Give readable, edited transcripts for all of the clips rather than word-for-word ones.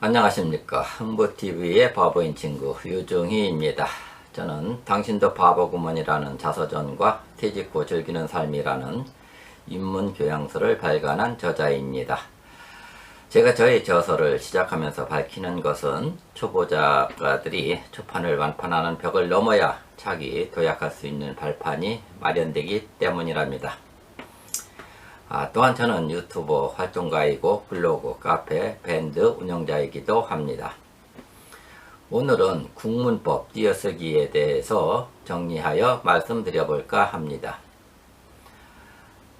안녕하십니까. 흥부TV의 바보인 친구 유중희입니다. 저는 당신도 바보구먼이라는 자서전과 퇴직 후 즐기는 삶이라는 인문교양서를 발간한 저자입니다. 제가 저의 저서를 시작하면서 밝히는 것은 초보자가들이 초판을 완판하는 벽을 넘어야 차기 도약할 수 있는 발판이 마련되기 때문이랍니다. 또한 저는 유튜버 활동가이고 블로그, 카페, 밴드 운영자이기도 합니다. 오늘은 국문법 띄어쓰기에 대해서 정리하여 말씀드려볼까 합니다.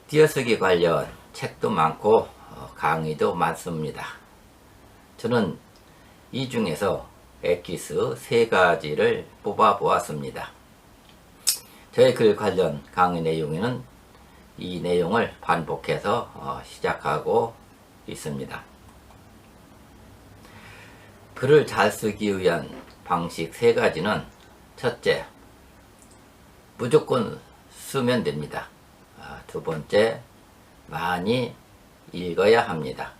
띄어쓰기 관련 책도 많고 강의도 많습니다. 저는 이 중에서 엑기스 3가지를 뽑아 보았습니다. 저의 글 관련 강의 내용에는 이 내용을 반복해서 시작하고 있습니다. 글을 잘 쓰기 위한 방식 3가지는 첫째, 무조건 쓰면 됩니다. 두 번째, 많이 읽어야 합니다.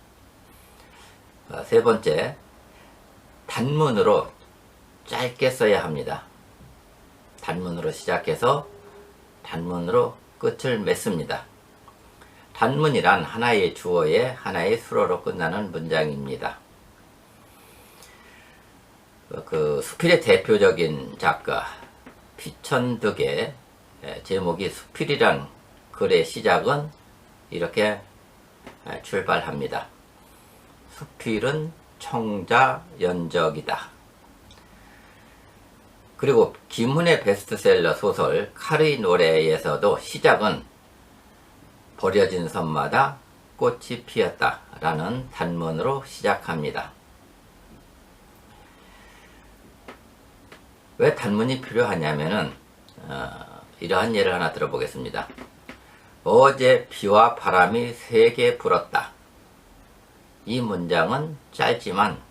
세 번째, 단문으로 짧게 써야 합니다. 단문으로 시작해서 단문으로 끝을 맺습니다. 단문이란 하나의 주어에 하나의 수로로 끝나는 문장입니다. 수필의 대표적인 작가 비천득의 제목이 수필이란 글의 시작은 이렇게 출발합니다. 수필은 청자연적이다. 그리고 김훈의 베스트셀러 소설 칼의 노래에서도 시작은 버려진 섬마다 꽃이 피었다 라는 단문으로 시작합니다. 왜 단문이 필요하냐면은 이러한 예를 하나 들어보겠습니다. 어제 비와 바람이 세게 불었다. 이 문장은 짧지만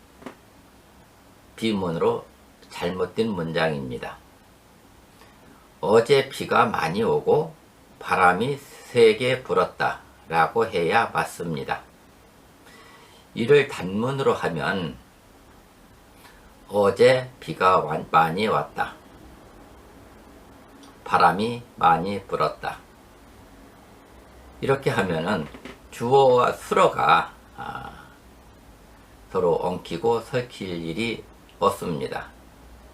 비문으로 잘못된 문장입니다. 어제 비가 많이 오고 바람이 세게 불었다 라고 해야 맞습니다. 이를 단문으로 하면 어제 비가 많이 왔다. 바람이 많이 불었다. 이렇게 하면은 주어와 수어가 서로 엉키고 설킬 일이 없습니다.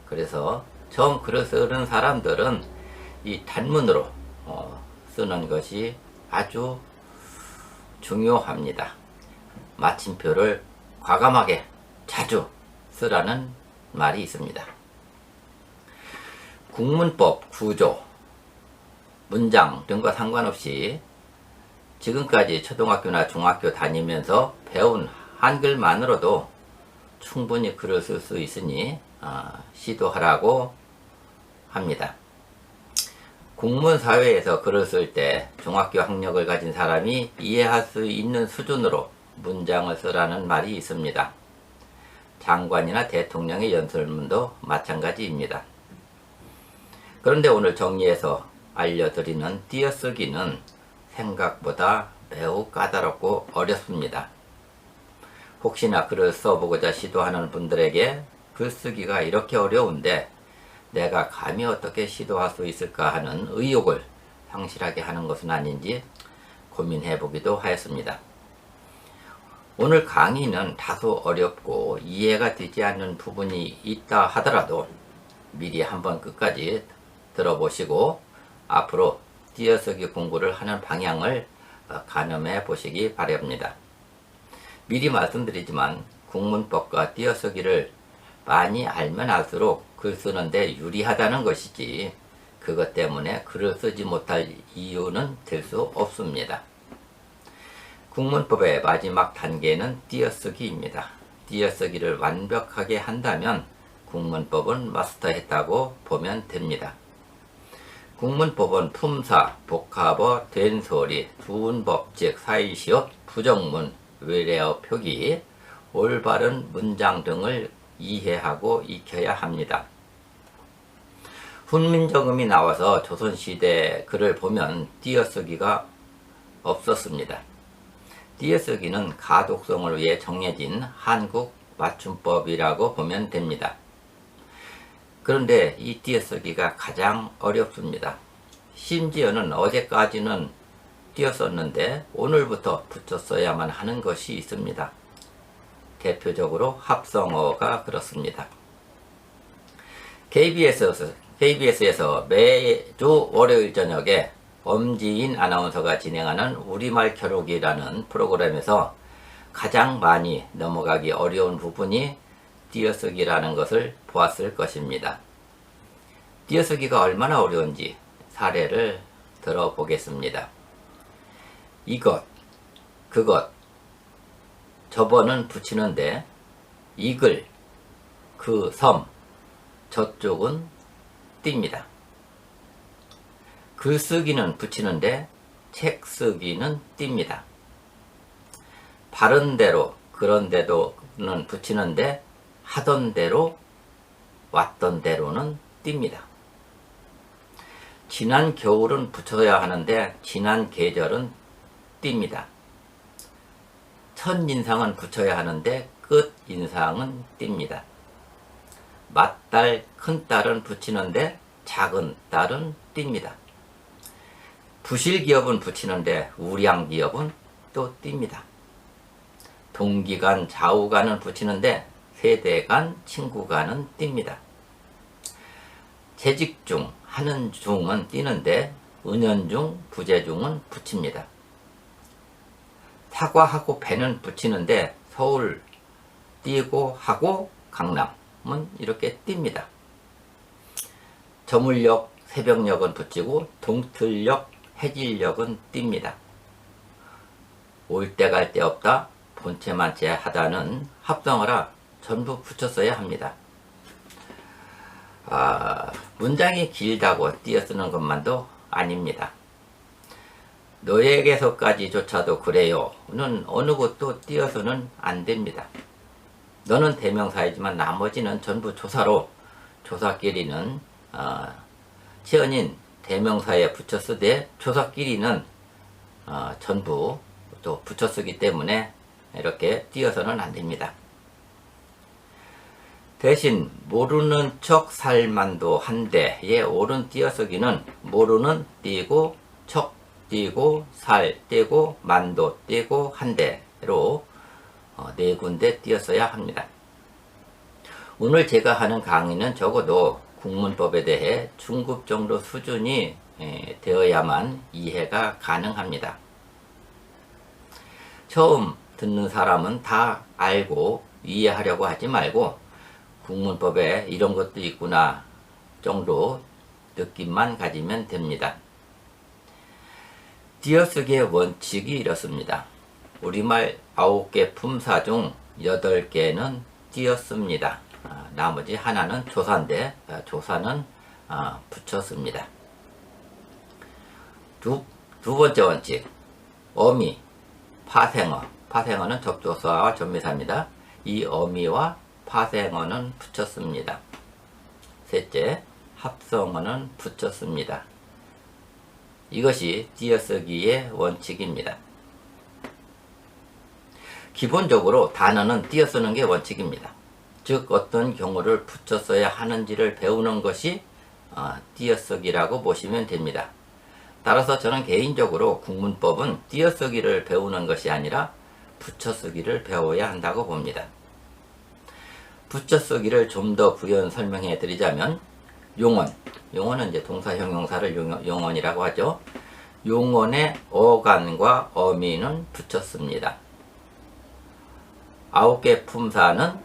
그래서 처음 글을 쓰는 사람들은 이 단문으로 쓰는 것이 아주 중요합니다. 마침표를 과감하게 자주 쓰라는 말이 있습니다. 국문법, 구조, 문장 등과 상관없이 지금까지 초등학교나 중학교 다니면서 배운 한글만으로도 충분히 글을 쓸 수 있으니 시도하라고 합니다. 국문사회에서 글을 쓸 때 중학교 학력을 가진 사람이 이해할 수 있는 수준으로 문장을 쓰라는 말이 있습니다. 장관이나 대통령의 연설문도 마찬가지입니다. 그런데 오늘 정리해서 알려드리는 띄어쓰기는 생각보다 매우 까다롭고 어렵습니다. 혹시나 글을 써보고자 시도하는 분들에게 글쓰기가 이렇게 어려운데 내가 감히 어떻게 시도할 수 있을까 하는 의욕을 상실하게 하는 것은 아닌지 고민해보기도 하였습니다. 오늘 강의는 다소 어렵고 이해가 되지 않는 부분이 있다 하더라도 미리 한번 끝까지 들어보시고 앞으로 띄어쓰기 공부를 하는 방향을 가늠해 보시기 바랍니다. 미리 말씀드리지만 국문법과 띄어쓰기를 많이 알면 알수록 글 쓰는데 유리하다는 것이지 그것 때문에 글을 쓰지 못할 이유는 될 수 없습니다. 국문법의 마지막 단계는 띄어쓰기입니다. 띄어쓰기를 완벽하게 한다면 국문법은 마스터했다고 보면 됩니다. 국문법은 품사, 복합어, 된소리, 두운법칙, 사이시업, 부정문, 외래어 표기, 올바른 문장 등을 이해하고 익혀야 합니다. 훈민정음이 나와서 조선시대 글을 보면 띄어쓰기가 없었습니다. 띄어쓰기는 가독성을 위해 정해진 한국 맞춤법이라고 보면 됩니다. 그런데 이 띄어쓰기가 가장 어렵습니다. 심지어는 어제까지는 띄었었는데 오늘부터 붙였어야만 하는 것이 있습니다. 대표적으로 합성어가 그렇습니다. KBS에서 매주 월요일 저녁에 엄지인 아나운서가 진행하는 우리말 겨루기라는 프로그램에서 가장 많이 넘어가기 어려운 부분이 띄어쓰기라는 것을 보았을 것입니다. 띄어쓰기가 얼마나 어려운지 사례를 들어보겠습니다. 이것, 그것, 저번은 붙이는데 이글, 그 섬, 저쪽은 띱니다. 글쓰기는 붙이는데 책쓰기는 띱니다. 바른 대로 그런 데도는 붙이는데 하던 대로 왔던 대로는 띱니다. 지난 겨울은 붙여야 하는데 지난 계절은 띱니다. 첫인상은 붙여야 하는데 끝인상은 띱니다. 맏딸, 큰딸은 붙이는데 작은 딸은 띱니다. 부실기업은 붙이는데 우량기업은 또 띱니다. 동기간, 좌우간은 붙이는데 세대간, 친구간은 띱니다. 재직중, 하는 중은 띄는데 은연중, 부재중은 붙입니다. 사과하고 배는 붙이는데 서울 띄고 하고 강남은 이렇게 띱니다. 저물역, 새벽역은 붙이고 동틀역, 해질역은 띱니다. 올 때 갈 데 없다, 본체만체 하다는 합성어라 전부 붙였어야 합니다. 문장이 길다고 띄어쓰는 것만도 아닙니다. 너에게서까지조차도 그래요는 어느 곳도 띄어서는 안 됩니다. 너는 대명사이지만 나머지는 전부 조사로 조사끼리는 치어닌 대명사에 붙여쓰되 조사끼리는 전부 또 붙여쓰기 때문에 이렇게 띄어서는 안 됩니다. 대신 모르는 척 살만도 한데의 옳은 띄어쓰기는 모르는 띄고 척 띄고 살 띄고 만도 띄고 한데로 네 군데 띄었어야 합니다. 오늘 제가 하는 강의는 적어도 국문법에 대해 중급 정도 수준이 되어야만 이해가 가능합니다. 처음 듣는 사람은 다 알고 이해하려고 하지 말고 국문법에 이런 것도 있구나 정도 느낌만 가지면 됩니다. 띄어쓰기의 원칙이 이렇습니다. 우리말 9개 품사 중 8개는 띄었습니다. 나머지 하나는 조사인데 조사는 붙였습니다. 두 번째 원칙, 어미, 파생어. 파생어는 접조사와 접미사입니다. 이 어미와 파생어는 붙였습니다. 셋째, 합성어는 붙였습니다. 이것이 띄어쓰기의 원칙입니다. 기본적으로 단어는 띄어쓰는 게 원칙입니다. 즉 어떤 경우를 붙였어야 하는지를 배우는 것이 띄어쓰기라고 보시면 됩니다. 따라서 저는 개인적으로 국문법은 띄어쓰기를 배우는 것이 아니라 붙여쓰기를 배워야 한다고 봅니다. 붙여쓰기를 좀 더 부연 설명해 드리자면 용언, 용언은 이제 동사 형용사를 용언이라고 하죠. 용언의 어간과 어미는 붙였습니다. 9개 품사는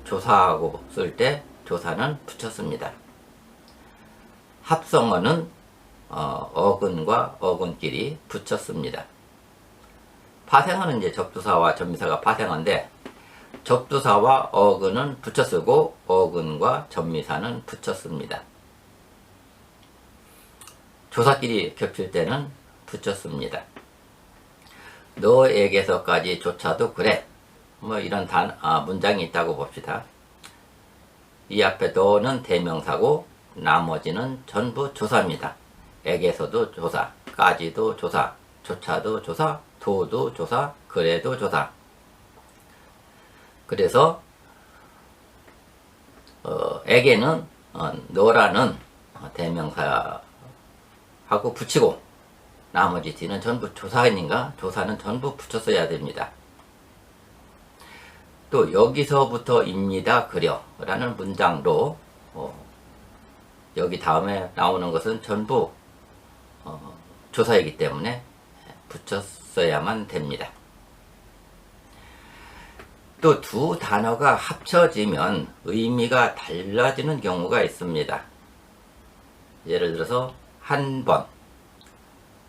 조사하고 쓸 때 조사는 붙였습니다. 합성어는 어근과 어근끼리 붙였습니다. 파생어는 이제 접두사와 접미사가 파생어인데 접두사와 어근은 붙여쓰고 어근과 접미사는 붙였습니다. 조사끼리 겹칠 때는 붙였습니다. 너에게서까지 조차도 그래. 뭐 이런 문장이 있다고 봅시다. 이 앞에 너는 대명사고 나머지는 전부 조사입니다. 에게서도 조사, 까지도 조사, 조차도 조사, 도도 조사, 그래도 조사. 그래서 에게는 너라는 대명사하고 붙이고 나머지 뒤는 전부 조사인가 조사는 전부 붙였어야 됩니다. 또 여기서부터입니다 그려 라는 문장도 여기 다음에 나오는 것은 전부 조사이기 때문에 붙였어야만 됩니다. 또 두 단어가 합쳐지면 의미가 달라지는 경우가 있습니다. 예를 들어서 한 번,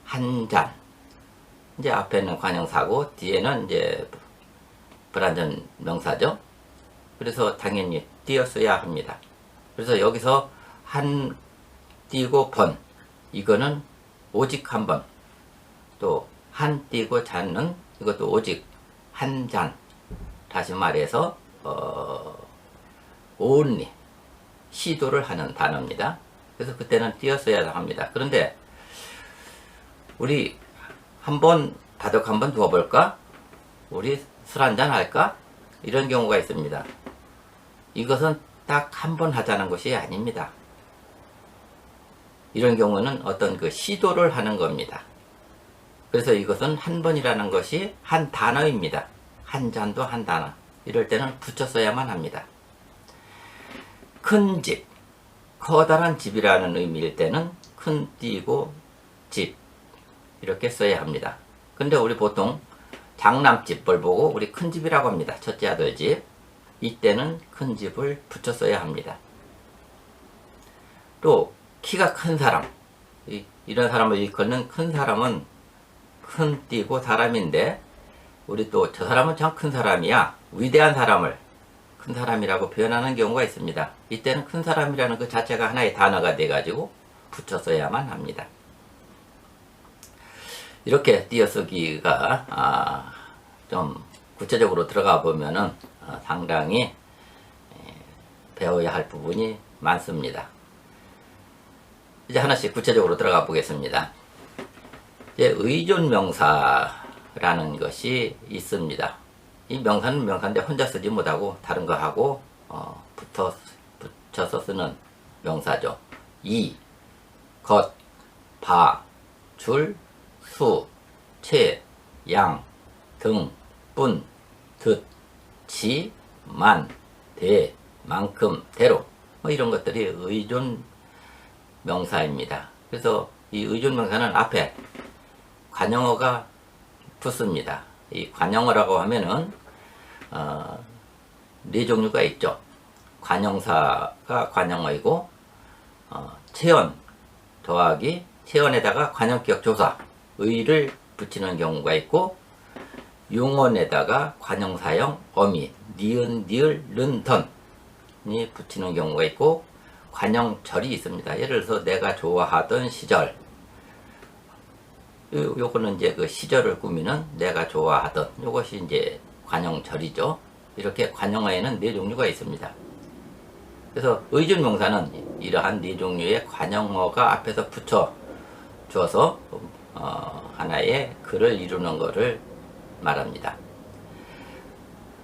한 잔. 이제 앞에는 관형사고 뒤에는 이제 불완전 명사죠. 그래서 당연히 띄었어야 합니다. 그래서 여기서 한 띄고 번, 이거는 오직 한 번. 또 한 띄고 잔은 이것도 오직 한 잔. 다시 말해서 only 시도를 하는 단어입니다. 그래서 그때는 띄었어야 합니다. 그런데 우리 한번 바둑 한번 두어볼까? 우리 술 한잔 할까? 이런 경우가 있습니다. 이것은 딱 한 번 하자는 것이 아닙니다. 이런 경우는 어떤 그 시도를 하는 겁니다. 그래서 이것은 한 번이라는 것이 한 단어입니다. 한 잔도 한 단어. 이럴 때는 붙였어야만 합니다. 큰 집, 커다란 집이라는 의미일 때는 큰 띄고 집 이렇게 써야 합니다. 근데 우리 보통 장남집을 보고 우리 큰 집이라고 합니다. 첫째 아들 집. 이때는 큰 집을 붙였어야 합니다. 또 키가 큰 사람, 이런 사람을 일컫는 큰 사람은 큰 띄고 사람인데 우리 또 저 사람은 참 큰 사람이야, 위대한 사람을 큰 사람이라고 표현하는 경우가 있습니다. 이때는 큰 사람이라는 그 자체가 하나의 단어가 돼가지고 붙였어야만 합니다. 이렇게 띄어쓰기가 좀 구체적으로 들어가 보면은 상당히 배워야 할 부분이 많습니다. 이제 하나씩 구체적으로 들어가 보겠습니다. 이제 의존명사라는 것이 있습니다. 이 명사는 명사인데 혼자 쓰지 못하고 다른 거 하고 붙여서 쓰는 명사죠. 이, 것, 바, 줄, 수, 채, 양, 등, 뿐, 듣, 지, 만, 대, 만큼, 대로 이런 것들이 의존 명사입니다. 그래서 이 의존 명사는 앞에 관형어가 붙습니다. 이 관형어라고 하면은 네 종류가 있죠. 관형사가 관형어이고 체언 더하기 체언에다가 관형격 조사 의를 붙이는 경우가 있고 용언에다가 관형사형 어미 니은 니을 른 던이 붙이는 경우가 있고 관형절이 있습니다. 예를 들어서 내가 좋아하던 시절, 요거는 이제 그 시절을 꾸미는 내가 좋아하던 요것이 이제 관형절이죠. 이렇게 관형어에는 네 종류가 있습니다. 그래서 의존명사는 이러한 네 종류의 관형어가 앞에서 붙여 주어서 하나의 글을 이루는 것을 말합니다.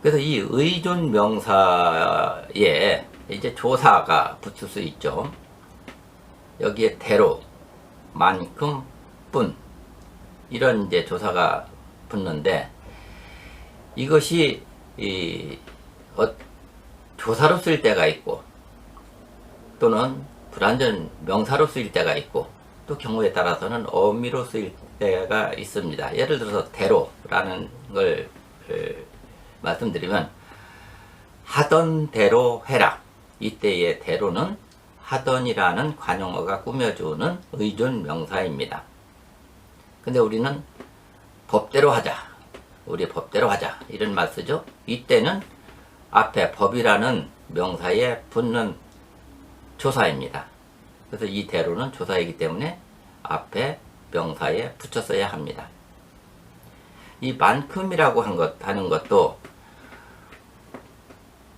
그래서 이 의존명사에 이제 조사가 붙을 수 있죠. 여기에 대로, 만큼, 뿐 이런 이제 조사가 붙는데 이것이 조사로 쓸 때가 있고 또는 불완전 명사로 쓰일 때가 있고 또 경우에 따라서는 어미로 쓰일 때가 있습니다. 예를 들어서 대로라는 걸 말씀드리면 하던 대로 해라. 이때의 대로는 하던이라는 관용어가 꾸며주는 의존 명사입니다. 근데 우리는 법대로 하자. 우리 법대로 하자. 이런 말 쓰죠. 이때는 앞에 법이라는 명사에 붙는 조사입니다. 그래서 이 대로는 조사이기 때문에 앞에 명사에 붙였어야 합니다. 이 만큼이라고 하는 것도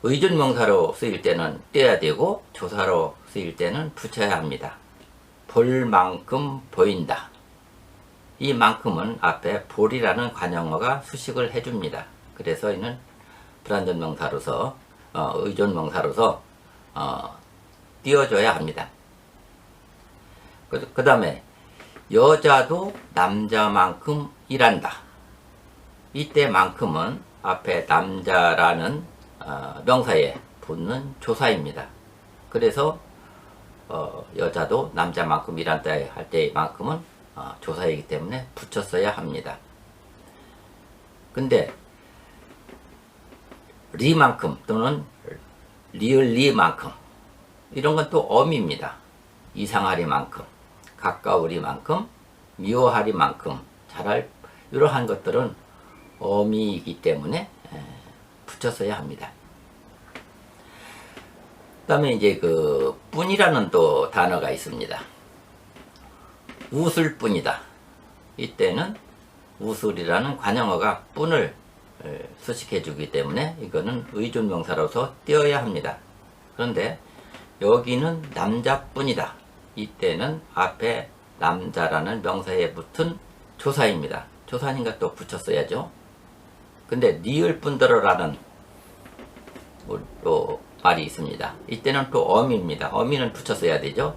의존명사로 쓰일 때는 떼야 되고 조사로 쓰일 때는 붙여야 합니다. 볼 만큼 보인다. 이 만큼은 앞에 볼이라는 관형어가 수식을 해줍니다. 그래서 이는 불완전 명사로서 의존 명사로서 띄워줘야 합니다. 그 다음에 여자도 남자만큼 일한다. 이때만큼은 앞에 남자라는 명사에 붙는 조사입니다. 그래서 여자도 남자만큼 일한다 할 때만큼은 조사이기 때문에 붙였어야 합니다. 근데 리만큼 또는 리을리만큼 이런 건 또 어미입니다. 이상하리만큼, 가까우리만큼, 미워하리만큼, 잘할 이러한 것들은 어미이기 때문에 붙였어야 합니다. 그 다음에 이제 그 뿐이라는 또 단어가 있습니다. 웃을 뿐이다. 이때는 웃으리라는 관형어가 뿐을 수식해 주기 때문에 이거는 의존명사로서 띄어야 합니다. 그런데 여기는 남자뿐이다. 이때는 앞에 남자라는 명사에 붙은 조사입니다. 조사니까 또 붙였어야죠. 근데 니을뿐더러라는 또 말이 있습니다. 이때는 또 어미입니다. 어미는 붙였어야 되죠.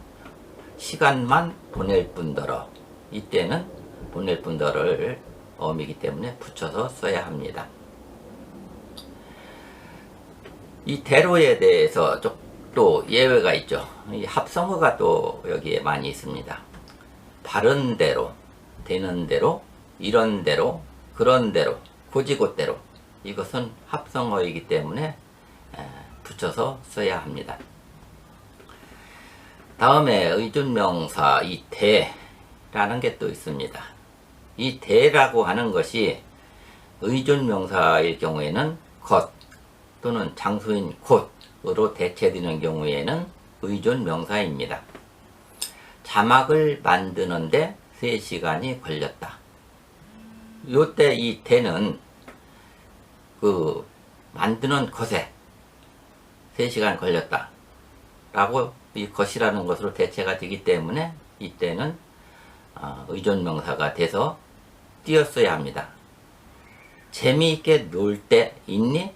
시간만 보낼 뿐더러. 이때는 보낼 뿐더러를 어미이기 때문에 붙여서 써야 합니다. 이 대로에 대해서 또 예외가 있죠. 이 합성어가 또 여기에 많이 있습니다. 바른 대로, 되는 대로, 이런 대로, 그런 대로, 고지고대로. 이것은 합성어이기 때문에 붙여서 써야 합니다. 다음에 의존명사 이 대라는 게 또 있습니다. 이 대라고 하는 것이 의존명사일 경우에는 것 또는 장소인 곳으로 대체되는 경우에는 의존명사입니다. 자막을 만드는데 3시간이 걸렸다. 요때 이 대는 그 만드는 것에 3시간 걸렸다 라고 이 것이라는 것으로 대체가 되기 때문에 이때는 의존명사가 돼서 띄었어야 합니다. 재미있게 놀 때 있니?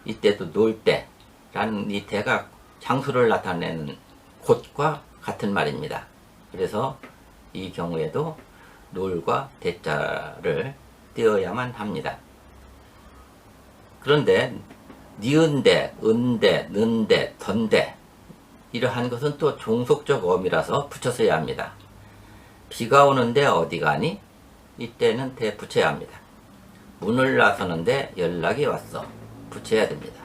이때도 놀 때라는 이 대가 장소를 나타내는 곳과 같은 말입니다. 그래서 이 경우에도 놀과 대자를 띄어야만 합니다. 그런데 니은대, 은대, 는대, 던대 이러한 것은 또 종속적 어미라서 붙였어야 합니다. 비가 오는데 어디 가니? 이때는 대 붙여야 합니다. 문을 나서는데 연락이 왔어. 붙여야 됩니다.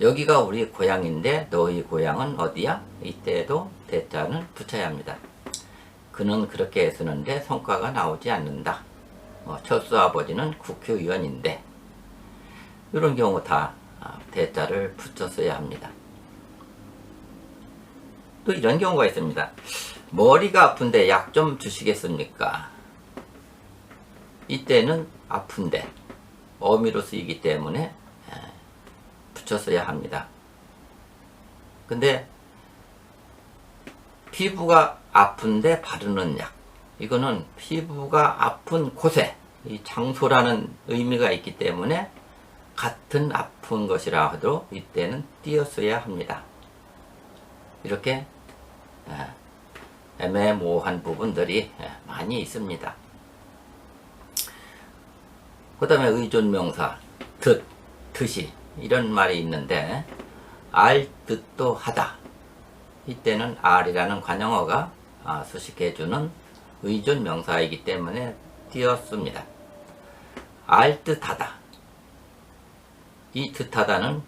여기가 우리 고향인데 너희 고향은 어디야? 이때도 대자는 붙여야 합니다. 그는 그렇게 애쓰는데 성과가 나오지 않는다. 철수 아버지는 국회의원인데 이런 경우 다 대자를 붙였어야 합니다. 또 이런 경우가 있습니다. 머리가 아픈데 약 좀 주시겠습니까? 이때는 아픈데 어미로 쓰이기 때문에 붙였어야 합니다. 근데 피부가 아픈데 바르는 약, 이거는 피부가 아픈 곳에 이 장소라는 의미가 있기 때문에 같은 아픈 것이라 하도 이때는 띄었어야 합니다. 이렇게 애매모호한 부분들이 많이 있습니다. 그 다음에 의존명사 듯이 이런 말이 있는데 알 듯도 하다. 이때는 알이라는 관형어가 수식해주는 의존명사이기 때문에 띄었습니다. 알 듯하다. 이 듯하다는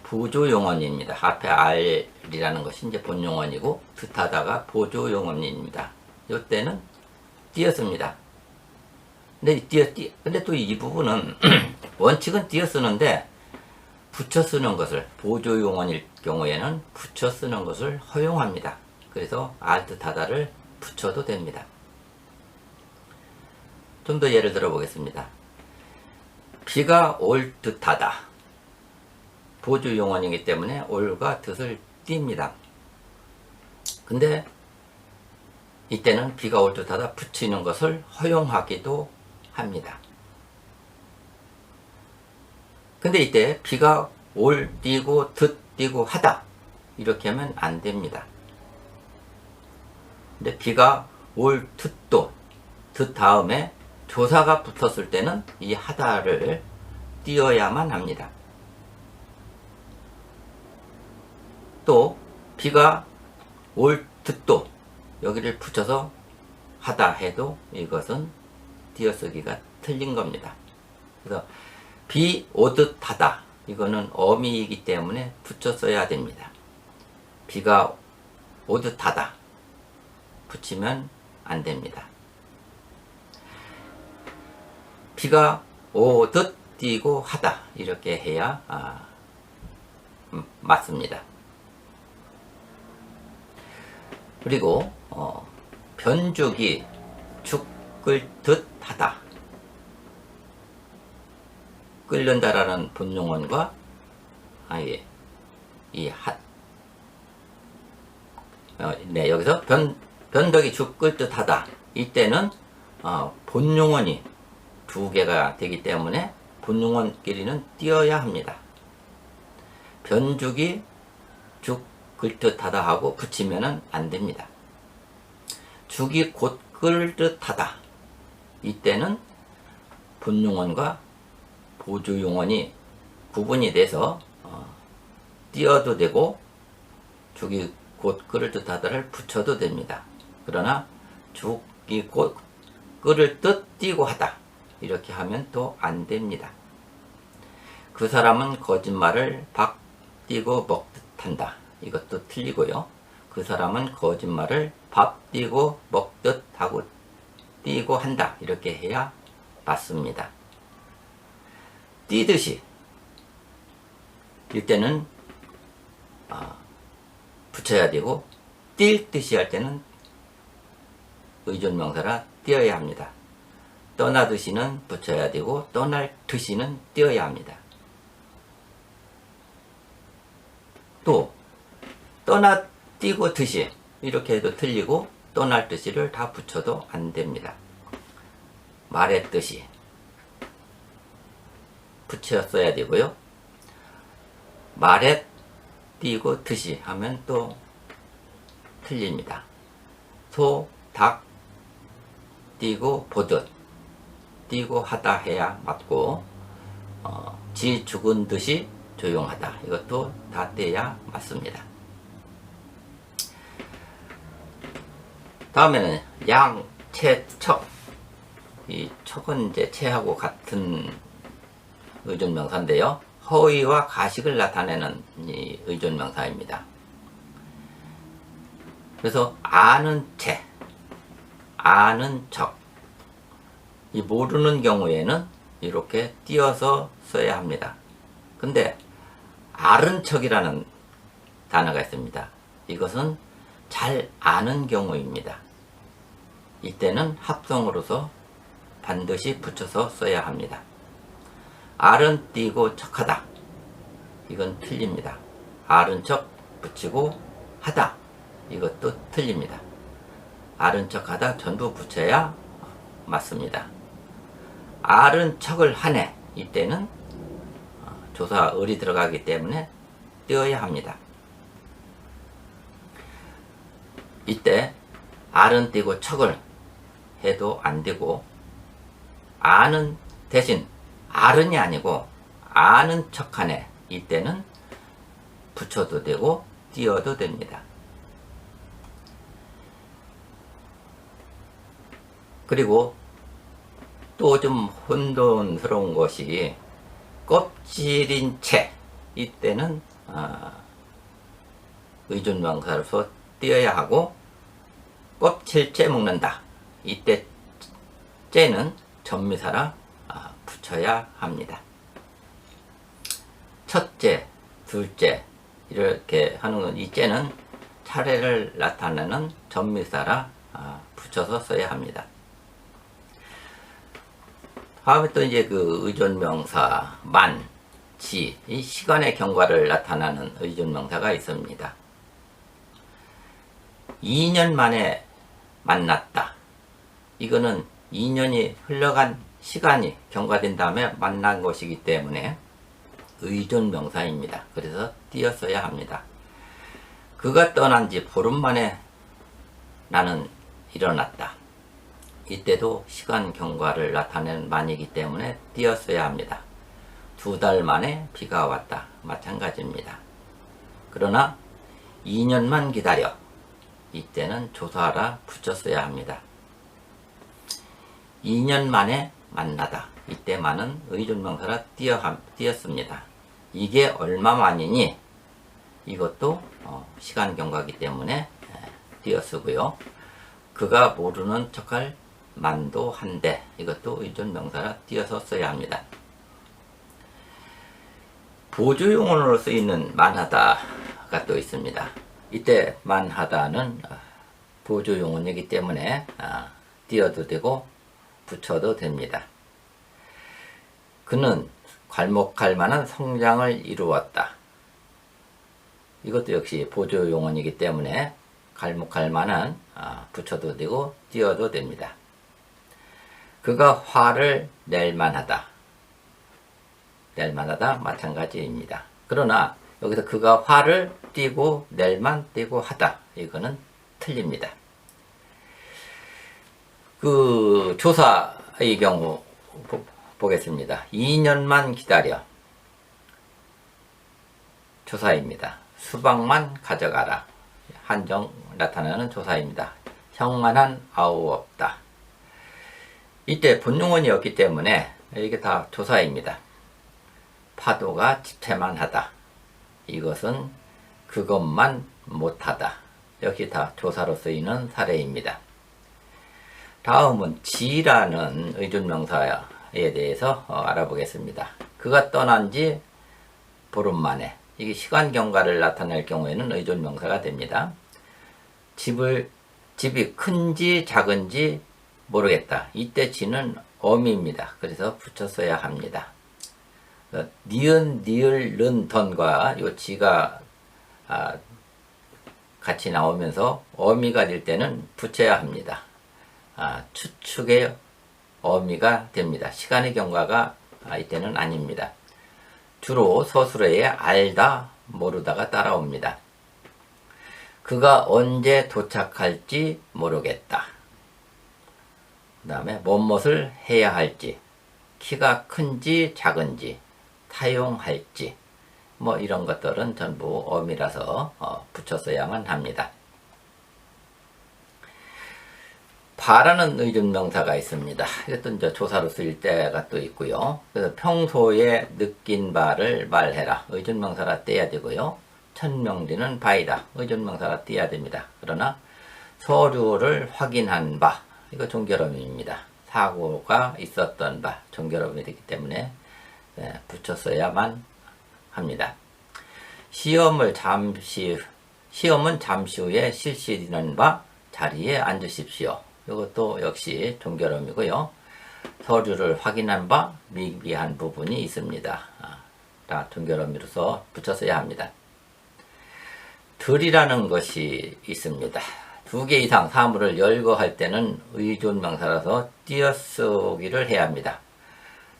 보조용언입니다. 앞에 알이라는 것이 이제 본용언이고 듯하다가 보조용언입니다. 이때는 띄었습니다. 근데 또 이 부분은 원칙은 띄어 쓰는데 붙여 쓰는 것을 보조용언일 경우에는 붙여 쓰는 것을 허용합니다. 그래서 알 듯하다를 붙여도 됩니다. 좀 더 예를 들어 보겠습니다. 비가 올 듯하다. 보조용언이기 때문에 올과 듯을 띱니다. 근데 이때는 비가 올 듯하다 붙이는 것을 허용하기도 합니다. 근데 이때 비가 올 띄고 듣 띄고 하다 이렇게 하면 안 됩니다. 근데 비가 올 듣도 듣 다음에 조사가 붙었을 때는 이 하다를 띄어야만 합니다. 또 비가 올 듣도 여기를 붙여서 하다 해도 이것은 띄어쓰기가 틀린 겁니다. 그래서 비 오듯 하다 이거는 어미이기 때문에 붙여 써야 됩니다. 비가 오듯 하다 붙이면 안 됩니다. 비가 오듯 띄고 하다 이렇게 해야 맞습니다. 그리고 변죽이 죽 끓듯 하다. 끓는다라는 본용어가 여기서 변덕이 죽 끓듯 하다. 이때는 본용어이 두 개가 되기 때문에 본용어끼리는 띄어야 합니다. 변죽이 죽 끓듯 하다 하고 붙이면은 안 됩니다. 죽이 곧 끓듯 하다. 이때는 본용어과 보조용어이 구분이 돼서 띄어도 되고 죽이 곧 끓을 듯 하다를 붙여도 됩니다. 그러나 죽이 곧 끓을 듯 띄고 하다 이렇게 하면 또 안 됩니다. 그 사람은 거짓말을 박 띄고 먹듯 한다. 이것도 틀리고요. 그 사람은 거짓말을 밥 띄고 먹듯 하고 띄고 한다. 이렇게 해야 맞습니다. 띄듯이 이때는 붙여야 되고 뛸 듯이 할 때는 의존명사라 띄어야 합니다. 떠나듯이는 붙여야 되고 떠날 듯이는 띄어야 합니다. 또 떠나 띄고 듯이 이렇게 해도 틀리고 떠날 듯이를 다 붙여도 안 됩니다. 말했듯이 붙였어야 되고요. 말했 띄고 듯이 하면 또 틀립니다. 소, 닭 띄고 보듯 띄고 하다 해야 맞고 지 죽은 듯이 조용하다 이것도 다 떼야 맞습니다. 다음에는 양, 채, 척. 이 척은 이제 채하고 같은 의존명사인데요. 허위와 가식을 나타내는 이 의존명사입니다. 그래서 아는 채, 아는 척. 이 모르는 경우에는 이렇게 띄어서 써야 합니다. 근데 아는 척이라는 단어가 있습니다. 이것은 잘 아는 경우입니다. 이때는 합성어로서 반드시 붙여서 써야 합니다. 알은 띄고 척하다. 이건 틀립니다. 아는 척 붙이고 하다. 이것도 틀립니다. 아는 척하다 전부 붙여야 맞습니다. 아는 척을 하네. 이때는 조사 을이 들어가기 때문에 띄어야 합니다. 이때 알은 띄고 척을 해도 안 되고 아는 대신 알은이 아니고 아는 척하네. 이때는 붙여도 되고 띄어도 됩니다. 그리고 또 좀 혼돈스러운 것이 껍질인 채. 이때는 의존명사로서 띄어야 하고 껍질째 먹는다. 이때 째는 전미사라 붙여야 합니다. 첫째, 둘째 이렇게 하는 건 이 째는 차례를 나타내는 전미사라 붙여서 써야 합니다. 다음에 또 이제 그 의존명사 만, 지, 이 시간의 경과를 나타나는 의존명사가 있습니다. 2년 만에 만났다. 이거는 2년이 흘러간 시간이 경과된 다음에 만난 것이기 때문에 의존명사입니다. 그래서 띄었어야 합니다. 그가 떠난 지 보름 만에 나는 일어났다. 이때도 시간 경과를 나타내는 만이기 때문에 띄었어야 합니다. 2달 만에 비가 왔다. 마찬가지입니다. 그러나 2년만 기다려. 이때는 조사하라 붙였어야 합니다. 2년 만에 만나다. 이때만은 의존명사라 띄었습니다. 이게 얼마 만이니? 이것도 시간 경과이기 때문에 띄어쓰고요. 그가 모르는 척할 만도 한데, 이것도 의존명사라 띄어서 써야 합니다. 보조용어로 쓰이는 만하다가 또 있습니다. 이때 만하다는 보조용어이기 때문에 띄어도 되고 붙여도 됩니다. 그는 괄목할 만한 성장을 이루었다. 이것도 역시 보조용어이기 때문에 괄목할 만한 붙여도 되고 띄어도 됩니다. 그가 화를 낼 만하다. 낼 만하다 마찬가지입니다. 그러나 여기서 그가 화를 띠고 낼만 띠고 하다. 이거는 틀립니다. 그 조사의 경우 보겠습니다. 2년만 기다려. 조사입니다. 수박만 가져가라. 한정 나타나는 조사입니다. 형만한 아우 없다. 이때 본용어이었기 때문에 이게 다 조사입니다. 파도가 집채만 하다. 이것은 그것만 못하다. 역시 다 조사로 쓰이는 사례입니다. 다음은 지라는 의존명사에 대해서 알아보겠습니다. 그가 떠난 지 보름 만에. 이게 시간 경과를 나타낼 경우에는 의존명사가 됩니다. 집이 큰지 작은지 모르겠다. 이때 지는 어미입니다. 그래서 붙였어야 합니다. 니은, 니을, 는, 던과 요 지가 같이 나오면서 어미가 될 때는 붙여야 합니다. 추측의 어미가 됩니다. 시간의 경과가 이때는 아닙니다. 주로 서술어에 알다, 모르다가 따라옵니다. 그가 언제 도착할지 모르겠다. 그 다음에 무엇을 해야 할지, 키가 큰지 작은지, 사용할지, 뭐 이런 것들은 전부 어미라서 붙였어야만 합니다. 바라는 의존명사가 있습니다. 이것도 이제 조사로 쓰일 때가 또 있고요. 그래서 평소에 느낀 바를 말해라. 의존명사라 떼야 되고요. 천명리는 바이다. 의존명사라 떼야 됩니다. 그러나 서류를 확인한 바, 이거 종결어민입니다. 사고가 있었던 바, 종결어민이 되기 때문에 붙였어야만 합니다. 시험은 잠시 후에 실시되는 바 자리에 앉으십시오. 이것도 역시 종결음이고요. 서류를 확인한 바 미비한 부분이 있습니다. 다 종결음으로서 붙였어야 합니다. 들이라는 것이 있습니다. 2개 이상 사물을 열거할 때는 의존명사라서 띄어쓰기를 해야 합니다.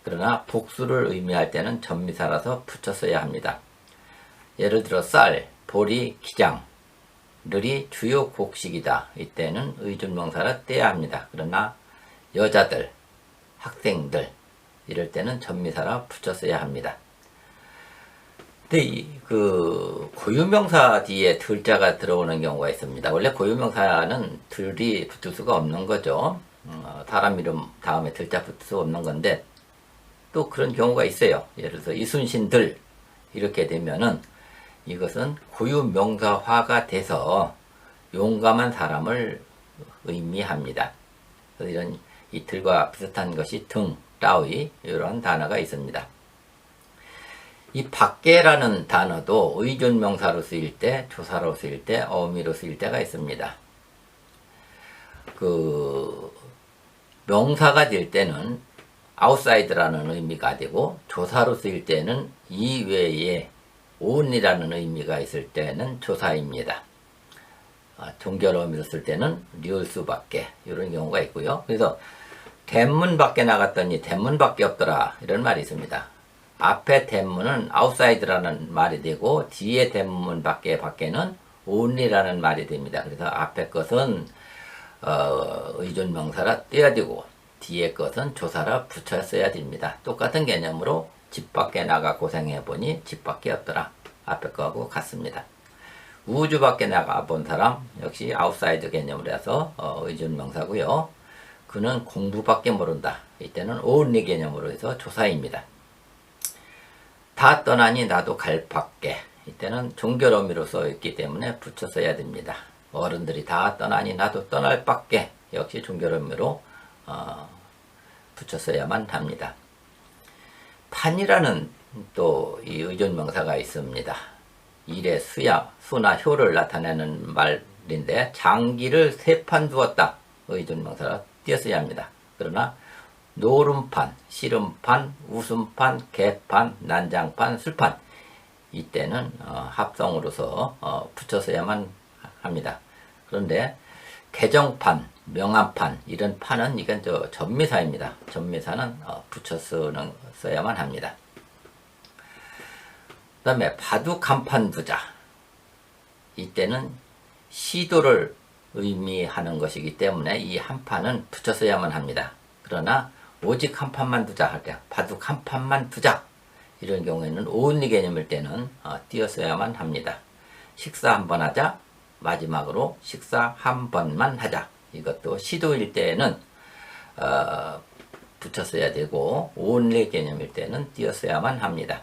그러나 복수를 의미할 때는 전미사라서 붙였어야 합니다. 예를 들어 쌀, 보리, 기장, 늘이 주요 곡식이다. 이때는 의존명사라 떼야 합니다. 그러나 여자들, 학생들 이럴 때는 전미사라 붙였어야 합니다. 근데 그 고유명사 뒤에 들자가 들어오는 경우가 있습니다. 원래 고유명사는 들이 붙을 수가 없는 거죠. 사람 이름 다음에 들자 붙을 수 없는 건데 또 그런 경우가 있어요. 예를 들어서 이순신들 이렇게 되면은 이것은 고유명사화가 돼서 용감한 사람을 의미합니다. 그래서 이런 이들과 비슷한 것이 등, 따위 이런 단어가 있습니다. 이 밖에라는 단어도 의존명사로 쓰일 때, 조사로 쓰일 때, 어미로 쓰일 때가 있습니다. 그 명사가 될 때는 outside라는 의미가 되고 조사로 쓰일 때는 이외에 on이라는 의미가 있을 때는 조사입니다. 종결어미로 쓸 때는 리얼수 밖에 이런 경우가 있고요. 그래서 대문 밖에 나갔더니 대문 밖에 없더라 이런 말이 있습니다. 앞에 대문은 outside라는 말이 되고 뒤에 대문 밖에는 only라는 말이 됩니다. 그래서 앞에 것은 의존명사라 떼야 되고 뒤에 것은 조사라 붙여 써야 됩니다. 똑같은 개념으로 집 밖에 나가 고생해 보니 집 밖에 없더라. 앞에 거하고 같습니다. 우주 밖에 나가 본 사람 역시 아웃사이드 개념으로 해서 의존명사고요. 그는 공부밖에 모른다. 이때는 only 개념으로 해서 조사입니다. 다 떠나니 나도 갈 밖에. 이때는 종결 어미로 써 있기 때문에 붙여 써야 됩니다. 어른들이 다 떠나니 나도 떠날 밖에. 역시 종결 어미로 붙여 써야만 합니다. 판이라는 또 이 의존명사가 있습니다. 일의 수나 효를 나타내는 말인데 장기를 세 판 두었다. 의존명사라 띄었어야 합니다. 그러나 노름판, 씨름판, 웃음판, 개판, 난장판, 술판 이때는 합성으로서 붙여서야만 합니다. 그런데 개정판, 명함판 이런 판은 이건 전미사입니다. 전미사는 붙여 써야만 합니다. 그 다음에 바둑한판 두자. 이때는 시도를 의미하는 것이기 때문에 이 한 판은 붙여 써야만 합니다. 그러나 오직 한 판만 두자 할 때 바둑 한 판만 두자 이런 경우에는 only 개념일 때는 띄었어야만 합니다. 식사 한 번 하자. 마지막으로 식사 한 번만 하자. 이것도 시도일 때는 붙였어야 되고 only 개념일 때는 띄었어야만 합니다.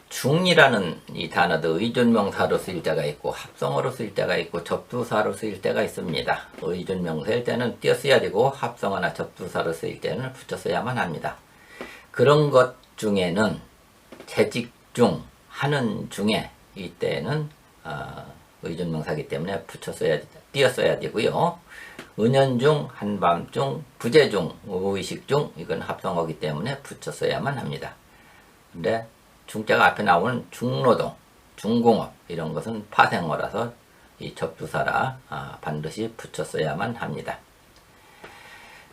중이라는 이 단어도 의존명사로 쓰일 때가 있고 합성어로 쓰일 때가 있고 접두사로 쓰일 때가 있습니다. 의존명사일 때는 띄었어야 되고 합성어나 접두사로 쓰일 때는 붙였어야만 합니다. 그런 것 중에는 재직 중, 하는 중에 이때는 의존명사이기 때문에 띄었어야 되고요. 은연중, 한밤중, 부재중, 의식중 이건 합성어이기 때문에 붙였어야만 합니다. 근데 중자가 앞에 나오는 중노동, 중공업 이런 것은 파생어라서 이 접두사라 반드시 붙였어야만 합니다.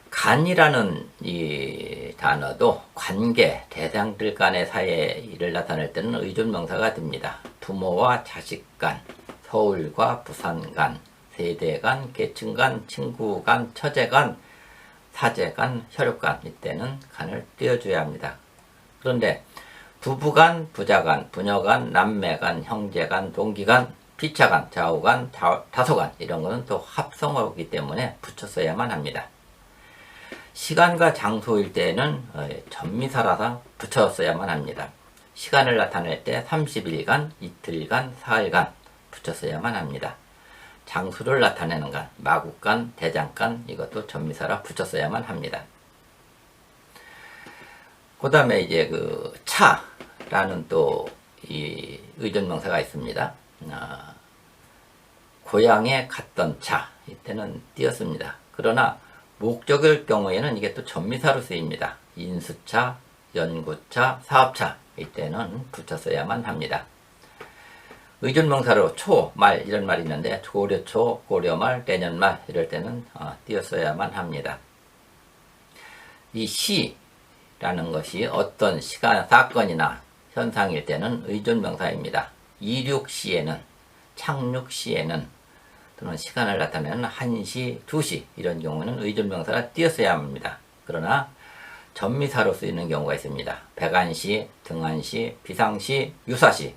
간이라는 이 단어도 관계, 대상들 간의 사이를 나타낼 때는 의존명사가 됩니다. 부모와 자식 간, 서울과 부산 간, 세대 간, 계층 간, 친구 간, 처제 간, 사제 간, 혈육 간 이때는 간을 띄워줘야 합니다. 그런데 부부간, 부자간, 부녀간, 남매간, 형제간, 동기간, 피차간, 좌우간, 다소간 이런 것은 또 합성어이기 때문에 붙였어야만 합니다. 시간과 장소일 때는 전미사라서 붙였어야만 합니다. 시간을 나타낼 때 30일간, 이틀간, 사흘간 붙였어야만 합니다. 장소를 나타내는 간, 마국간, 대장간 이것도 전미사라 붙였어야만 합니다. 그 다음에 이제 그 차라는 또 이 의존명사가 있습니다. 고향에 갔던 차 이때는 띄었습니다. 그러나 목적일 경우에는 이게 또 전미사로 쓰입니다. 인수차, 연구차, 사업차 이때는 붙였어야만 합니다. 의존명사로 초, 말 이런 말이 있는데 고려초, 고려말, 내년말 이럴 때는 띄었어야만 합니다. 이 시라는 것이 어떤 시간, 사건이나 현상일 때는 의존명사입니다. 이륙시에는, 착륙시에는 또는 시간을 나타내는 1시, 2시 이런 경우는 의존명사가 띄었어야 합니다. 그러나 전미사로 쓰이는 경우가 있습니다. 백안시, 등한시, 비상시, 유사시,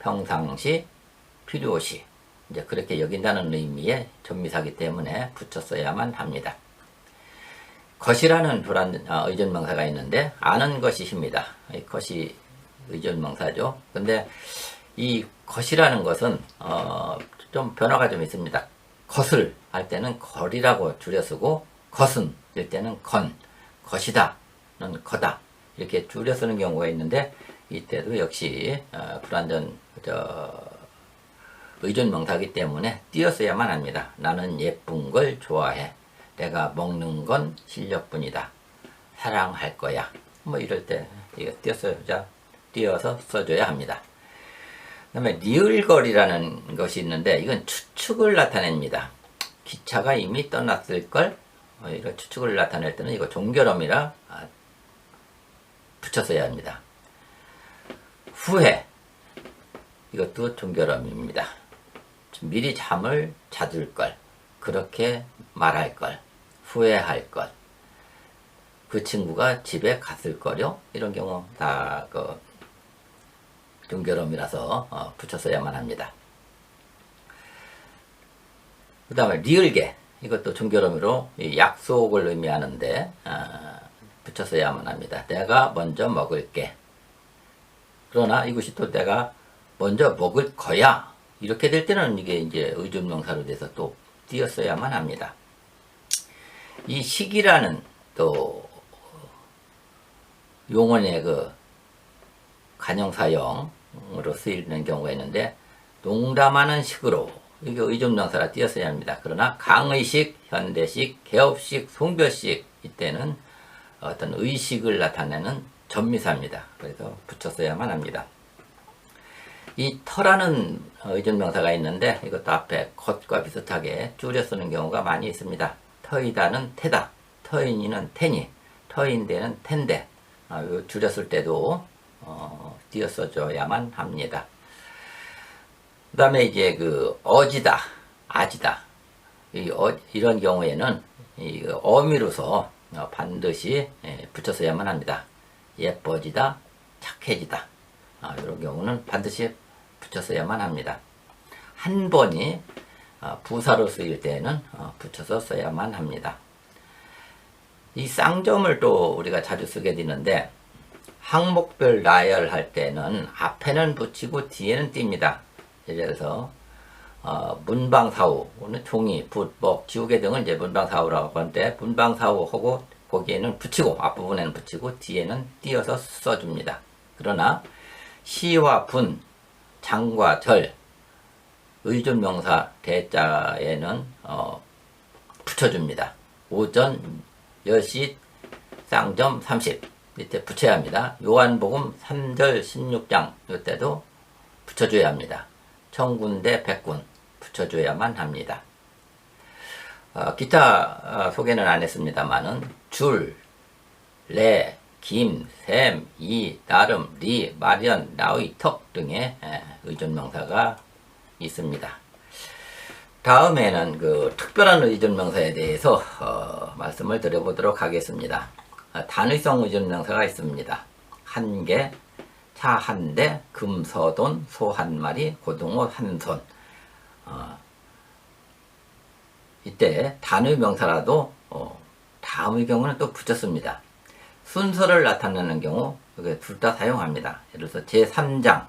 평상시, 필요시 이제 그렇게 여긴다는 의미의 전미사이기 때문에 붙였어야만 합니다. 것이라는 의존명사가 있는데 아는 것이십니다. 이 것이 의존명사죠. 근데 이 것이라는 것은 좀 변화가 좀 있습니다. 것을 할 때는 거리라고 줄여 쓰고 것은 일 때는 건, 것이다는 거다 이렇게 줄여 쓰는 경우가 있는데 이때도 역시 불완전 의존명사이기 때문에 띄었어야만 합니다. 나는 예쁜 걸 좋아해. 내가 먹는 건 실력뿐이다. 사랑할 거야. 뭐 이럴 때 이거 띄어서 써줘야 합니다. 그 다음에 리을걸이라는 것이 있는데 이건 추측을 나타냅니다. 기차가 이미 떠났을걸? 이런 추측을 나타낼 때는 이거 종결어미라 붙였어야 합니다. 후회, 이것도 종결음입니다. 미리 잠을 자둘 걸, 그렇게 말할 걸, 후회할 걸, 그 친구가 집에 갔을 거요, 이런 경우 다 그 종결음이라서 붙였어야만 합니다. 그 다음에 리을개, 이것도 종결음으로 약속을 의미하는데 붙였어야만 합니다. 내가 먼저 먹을게. 그러나 이것이 또 내가 먼저 먹을 거야, 이렇게 될 때는 이게 이제 의존명사로 돼서 또 띄었어야만 합니다. 이 식이라는 또 용언의 그 관용사형으로 쓰이는 경우가 있는데, 농담하는 식으로, 이게 의존명사라 띄었어야 합니다. 그러나 강의식, 현대식, 개업식, 송별식, 이때는 어떤 의식을 나타내는 전미사입니다. 그래서 붙였어야만 합니다. 이 터라는 의존명사가 있는데, 이것도 앞에 것과 비슷하게 줄여 쓰는 경우가 많이 있습니다. 터이다는 태다, 터인이는 태니, 터인대는 텐데, 줄였을 때도 띄어 써줘야만 합니다. 그 다음에 이제 그 어지다, 아지다, 이런 경우에는 이 어미로서 반드시 붙였어야만 합니다. 예뻐지다, 착해지다, 이런 경우는 반드시 붙였어야만 합니다. 한 번이 부사로 쓰일 때는 붙여서 써야만 합니다. 이 쌍점을 또 우리가 자주 쓰게 되는데, 항목별 나열할 때는 앞에는 붙이고 뒤에는 띱니다. 예를 들어서 문방사후, 종이, 붓, 먹, 지우개 등은 이제 문방사후라고 하는데, 문방사후하고 거기에는 붙이고, 앞부분에는 붙이고 뒤에는 띄어서 써줍니다. 그러나 시와 분, 장과 절, 의존명사 대자에는 붙여줍니다. 오전 10시 쌍점 30 밑에 붙여야 합니다. 요한복음 3절 16장 이때도 붙여줘야 합니다. 천군대 백군 붙여줘야만 합니다. 기타 소개는 안 했습니다만은 줄, 레, 김, 샘, 이, 나름, 리, 마련, 나의, 턱 등의 의존명사가 있습니다. 다음에는 그 특별한 의존명사에 대해서 말씀을 드려보도록 하겠습니다. 단의성 의존명사가 있습니다. 한개, 차 한 대, 금 서돈, 소 한 마리, 고등어 한 손. 이때 단의 명사라도 다음의 경우는 또 붙였습니다. 순서를 나타내는 경우 둘 다 사용합니다. 예를 들어서 제3장,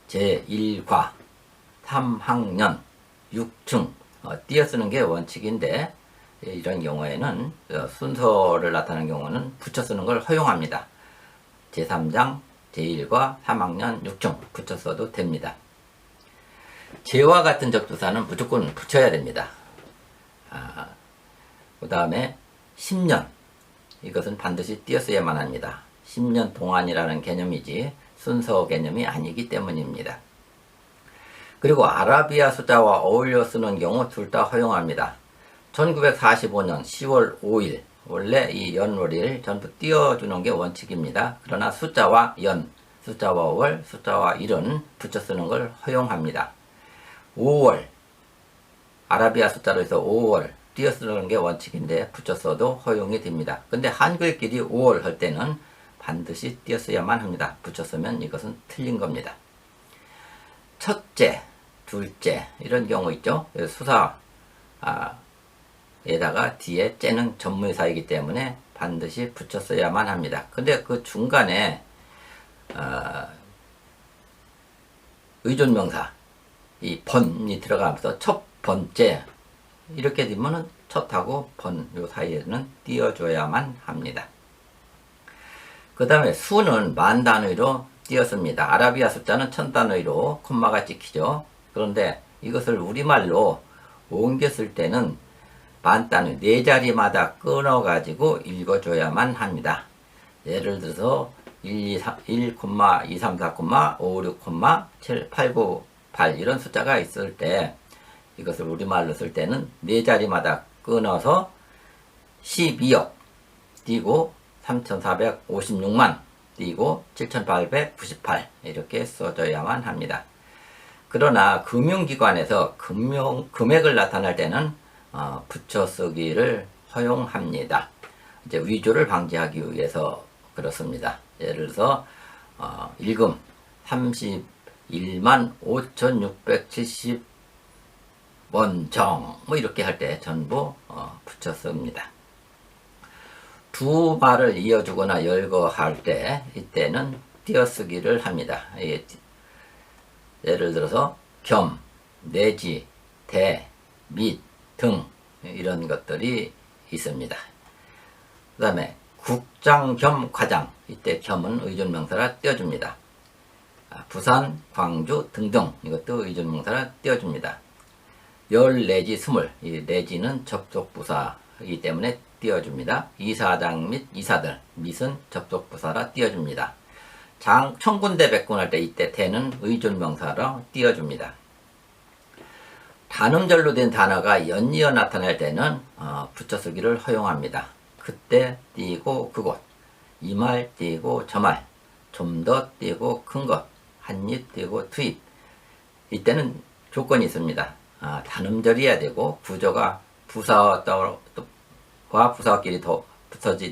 제1과, 3학년, 6층 띄어 쓰는 게 원칙인데, 이런 경우에는 순서를 나타내는 경우는 붙여 쓰는 걸 허용합니다. 제3장, 제1과 3학년 6층 붙여 써도 됩니다. 제와 같은 접두사는 무조건 붙여야 됩니다. 그 다음에 10년, 이것은 반드시 띄어 써야만 합니다. 10년 동안이라는 개념이지 순서 개념이 아니기 때문입니다. 그리고 아라비아 숫자와 어울려 쓰는 경우 둘 다 허용합니다. 1945년 10월 5일, 원래 이 연월일 전부 띄워주는 게 원칙입니다. 그러나 숫자와 연, 숫자와 월, 숫자와 일은 붙여 쓰는 걸 허용합니다. 5월, 아라비아 숫자로 해서 5월 띄어 쓰는 게 원칙인데 붙여 써도 허용이 됩니다. 근데 한글끼리 5월 할 때는 반드시 띄어 써야만 합니다. 붙여 쓰면 이것은 틀린 겁니다. 첫째, 둘째 이런 경우 있죠. 수사 에다가 뒤에 째는 전문사이기 때문에 반드시 붙여 써야만 합니다. 근데 그 중간에 의존명사 이 번이 들어가면서 첫 번째 이렇게 되면은 첫하고 번 요 사이에는 띄워줘야만 합니다. 그 다음에 수는 만 단위로 띄었습니다. 아라비아 숫자는 1000단위로 콤마가 찍히죠. 그런데 이것을 우리말로 옮겨 쓸 때는 만 단위 네 자리마다 끊어 가지고 읽어줘야만 합니다. 예를 들어서 1, 2, 3, 4, 5, 6, 7, 8, 9, 8 이런 숫자가 있을 때 이것을 우리말로 쓸 때는 네 자리마다 끊어서 12억 띄고 3456만 띄고 7898 이렇게 써줘야만 합니다. 그러나 금융기관에서 금액을 나타낼 때는 붙여 쓰기를 허용합니다. 이제 위조를 방지하기 위해서 그렇습니다. 예를 들어서 일금 31만 5,670원 정 뭐 이렇게 할 때 전부 붙여 씁니다. 두 말을 이어주거나 열거할 때 이때는 띄어쓰기를 합니다. 예를 들어서 겸, 내지, 대, 및, 등 이런 것들이 있습니다. 그 다음에 국장 겸 과장, 이때 겸은 의존명사라 띄워줍니다. 부산, 광주 등등 이것도 의존명사라 띄워줍니다. 열 내지 20, 이 내지는 접속부사이기 때문에 띄워줍니다. 이사장 및 이사들, 및은 접속부사라 띄워줍니다. 천군대 백군할 때 이때 대는 의존명사로 띄워줍니다. 단음절로 된 단어가 연이어 나타날 때는 붙여쓰기를 허용합니다. 그때 띄고 그곳, 이 말 띄고 저 말, 좀 더 띄고 큰 것, 한 입 띄고 투입. 이때는 조건이 있습니다. 단음절이어야 되고 구조가 부사와 부사끼리 더 붙어져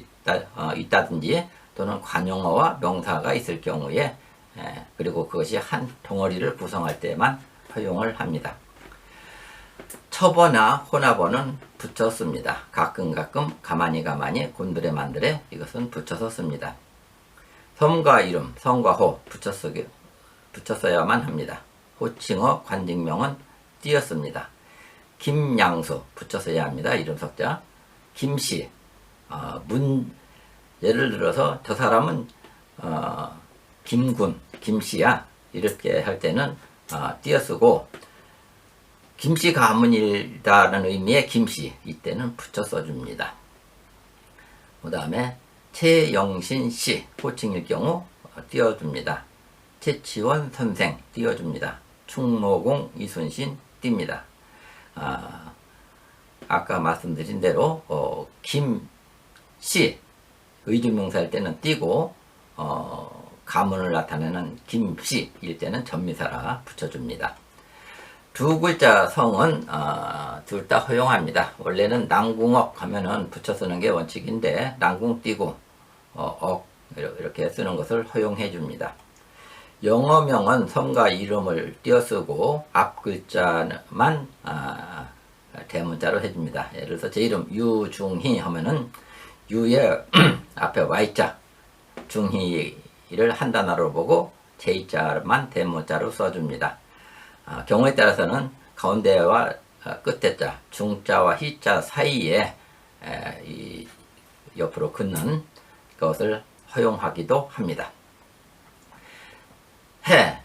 있다든지 또는 관용어와 명사가 있을 경우에 그리고 그것이 한 덩어리를 구성할 때만 허용을 합니다. 첩어나 혼합어는 붙여 씁니다. 가끔 가만히 곤드레 만드레 이것은 붙여서 씁니다. 섬과 이름, 성과 호 붙여서야만 합니다. 호칭어, 관직명은 띄어 씁니다. 김양수 붙여서야 합니다. 이름 석자. 김씨, 예를 들어서 저 사람은 김군, 김씨야 이렇게 할 때는 띄어 쓰고 김씨 가문이다라는 의미의 김씨 이때는 붙여 써줍니다. 그 다음에 최영신 씨 호칭일 경우 띄워줍니다. 최치원 선생 띄워줍니다. 충모공 이순신 띱니다. 아까 말씀드린 대로 김씨 의존명사일 때는 띄고 가문을 나타내는 김씨일 때는 전미사라 붙여줍니다. 두 글자 성은 둘 다 허용합니다. 원래는 난궁억 하면은 붙여 쓰는 게 원칙인데 난궁 띄고 억 이렇게 쓰는 것을 허용해 줍니다. 영어명은 성과 이름을 띄어 쓰고 앞 글자만 대문자로 해줍니다. 예를 들어서 제 이름 유중희 하면은 유의 앞에 Y자 중희를 한 단어로 보고 J자만 대문자로 써줍니다. 경우에 따라서는 가운데와 끝에 자, 중자와 희자 사이에 이 옆으로 긋는 것을 허용하기도 합니다. 해,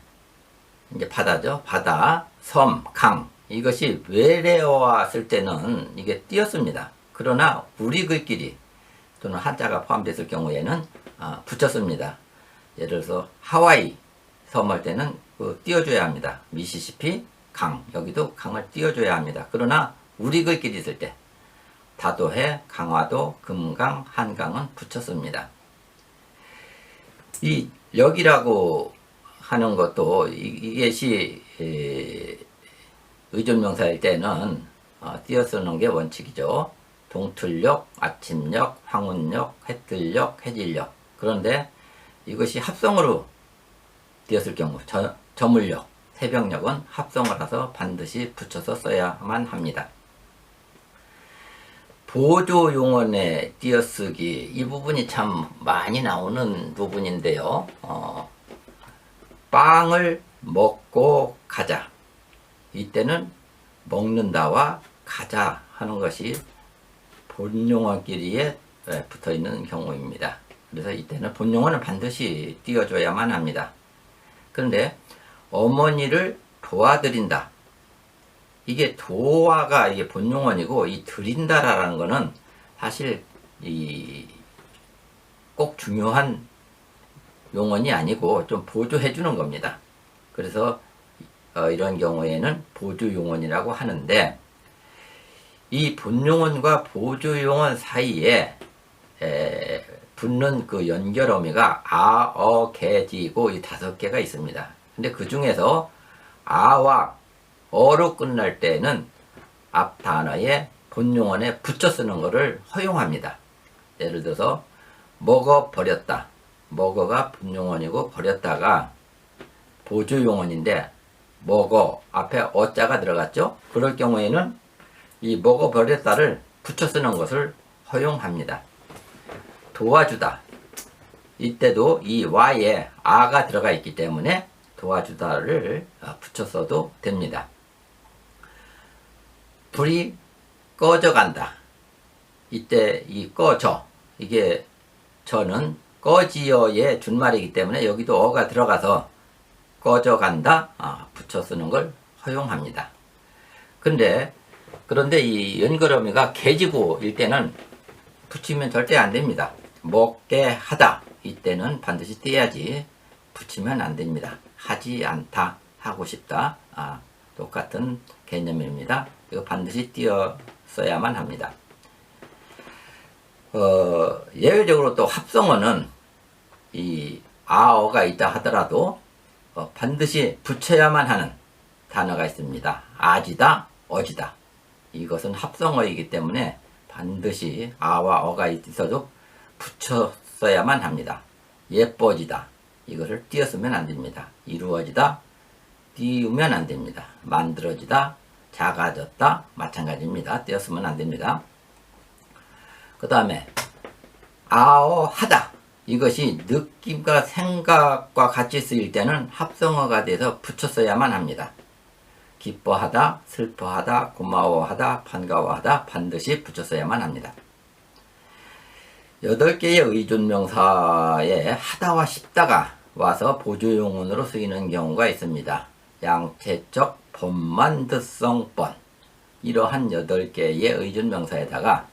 이제 바다죠. 바다, 섬, 강 이것이 외래어와 쓸 때는 이게 띄었습니다. 그러나 우리 글끼리 또는 한자가 포함됐을 경우에는 붙였습니다. 예를 들어서 하와이 섬 할 때는 띄워줘야 합니다. 미시시피, 강 여기도 강을 띄워줘야 합니다. 그러나 우리 글끼리 쓸 때 다도해, 강화도, 금강, 한강은 붙였습니다. 이 여기라고 하는 것도 이것이 의존명사일 때는 띄어 쓰는 게 원칙이죠. 동틀역, 아침역, 황운역, 해뜰역, 해질역. 그런데 이것이 합성으로 띄었을 경우 저물역, 새벽역은 합성을 해서 반드시 붙여서 써야만 합니다. 보조용언의 띄어쓰기 이 부분이 참 많이 나오는 부분인데요. 빵을 먹고 가자. 이때는 먹는다와 가자 하는 것이 본용어끼리에 붙어 있는 경우입니다. 그래서 이때는 본용어는 반드시 띄워줘야만 합니다. 그런데 어머니를 도와드린다. 이게 도와가 이게 본용어이고 이 드린다라는 거는 사실 꼭 중요한 용언이 아니고 좀 보조해 주는 겁니다. 그래서 이런 경우에는 보조용언이라고 하는데 이 본용언과 보조용언 사이에 붙는 그 연결어미가 아, 어, 개, 지고 이 5개가 있습니다. 근데 그 중에서 아와 어로 끝날 때는 앞 단어에 본용어에 붙여 쓰는 것을 허용합니다. 예를 들어서 먹어버렸다. 먹어가 본용어이고 버렸다가 보조용어인데 먹어 앞에 어자가 들어갔죠. 그럴 경우에는 이 먹어버렸다를 붙여 쓰는 것을 허용합니다. 도와주다. 이때도 이 와에 아가 들어가 있기 때문에 도와주다를 붙여 써도 됩니다. 불이 꺼져간다. 이때 이 꺼져, 이게 저는 꺼지어의 준말이기 때문에 여기도 어가 들어가서 꺼져간다 붙여 쓰는 걸 허용합니다. 그런데 이 연결어미가 개지고일 때는 붙이면 절대 안 됩니다. 먹게 하다 이때는 반드시 띄어야지 붙이면 안 됩니다. 하지 않다, 하고 싶다 똑같은 개념입니다. 이거 반드시 띄어 써야만 합니다. 예외적으로 또 합성어는 이 아어가 있다 하더라도 반드시 붙여야만 하는 단어가 있습니다. 아지다, 어지다. 이것은 합성어이기 때문에 반드시 아와 어가 있어도 붙여 써야만 합니다. 예뻐지다. 이것을 띄었으면 안 됩니다. 이루어지다. 띄우면 안 됩니다. 만들어지다. 작아졌다. 마찬가지입니다. 띄었으면 안 됩니다. 그 다음에 아어하다. 이것이 느낌과 생각과 같이 쓰일 때는 합성어가 돼서 붙여 써야만 합니다. 기뻐하다, 슬퍼하다, 고마워하다, 반가워하다 반드시 붙여 써야만 합니다. 8개의 의존명사에 하다와 싶다가 와서 보조용언으로 쓰이는 경우가 있습니다. 양체적, 번만드성번 이러한 8개의 의존명사에다가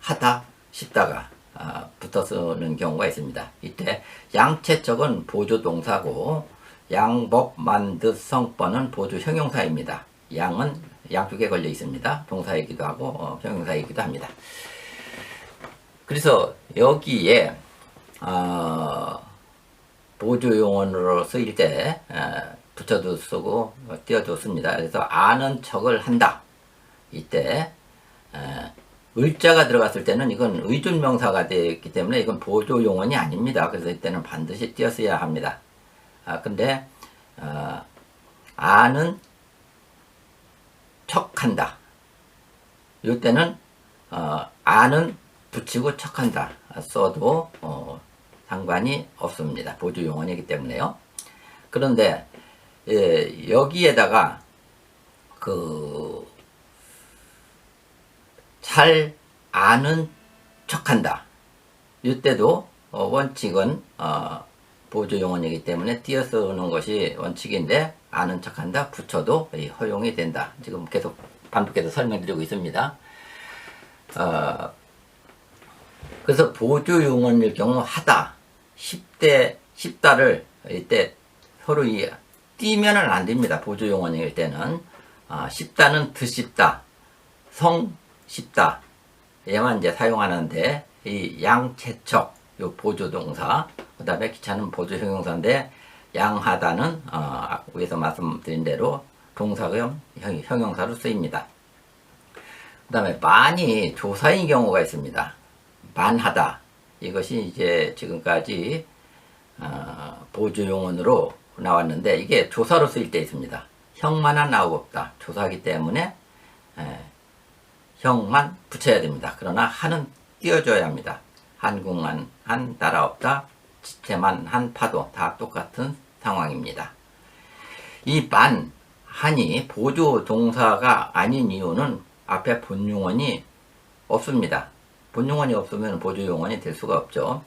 하다, 싶다가 붙어 쓰는 경우가 있습니다. 이때 양체적은 보조동사고 양법, 만드, 성번은 보조 형용사입니다. 양은 양쪽에 걸려 있습니다. 동사이기도 하고 형용사이기도 합니다. 그래서 여기에 보조용언으로 쓰일 때 붙여도 쓰고 띄어도 씁니다. 그래서 아는 척을 한다. 이때 을자가 들어갔을 때는 이건 의존명사가 되기 때문에 이건 보조용언이 아닙니다. 그래서 이때는 반드시 띄어 써야 합니다. 근데 아는 척한다. 이때는 아는 붙이고 척한다 써도 상관이 없습니다. 보조용언이기 때문에요. 그런데 여기에다가 잘 아는 척한다. 이때도 원칙은 보조용언이기 때문에 띄어 쓰는 것이 원칙인데 아는 척한다 붙여도 허용이 된다. 지금 계속 반복해서 설명드리고 있습니다. 그래서 보조용언일 경우 하다, 쉽다를 이때 서로 띄면은 안 됩니다. 보조용언일 때는 쉽다는 드쉽다, 쉽다 얘만 이제 사용하는데 이 양체척 요 보조동사 그 다음에 기차는 보조형용사인데 양하다는 위에서 말씀드린 대로 동사형 형용사로 쓰입니다. 그 다음에 만이 조사인 경우가 있습니다. 만하다 이것이 이제 지금까지 보조용언으로 나왔는데 이게 조사로 쓰일 때 있습니다. 형만한 아우 없다. 조사하기 때문에 형만 붙여야 됩니다. 그러나 한은 띄워줘야 합니다. 한국만 한 나라 없다. 지체만 한 파도 다 똑같은 상황입니다. 이 한이 보조 동사가 아닌 이유는 앞에 본용언이 없습니다. 본용언이 없으면 보조용언이 될 수가 없죠.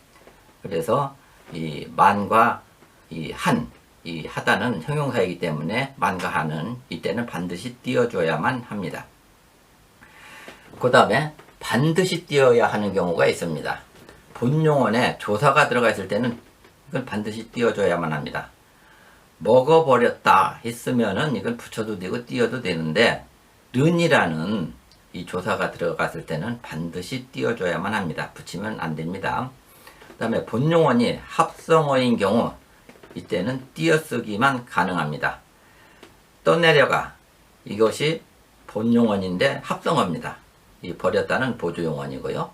그래서 이 만과 이 하다는 형용사이기 때문에 만과 한은 이때는 반드시 띄워줘야만 합니다. 그 다음에 반드시 띄어야 하는 경우가 있습니다. 본용언에 조사가 들어가 있을 때는 이건 반드시 띄워줘야만 합니다. 먹어버렸다 했으면은 이건 붙여도 되고 띄어도 되는데 른이라는 이 조사가 들어갔을 때는 반드시 띄워줘야만 합니다. 붙이면 안 됩니다. 그 다음에 본용어니 합성어인 경우 이때는 띄어쓰기만 가능합니다. 떠내려가 이것이 본용어인데 합성어입니다. 이 버렸다는 보조용어이고요.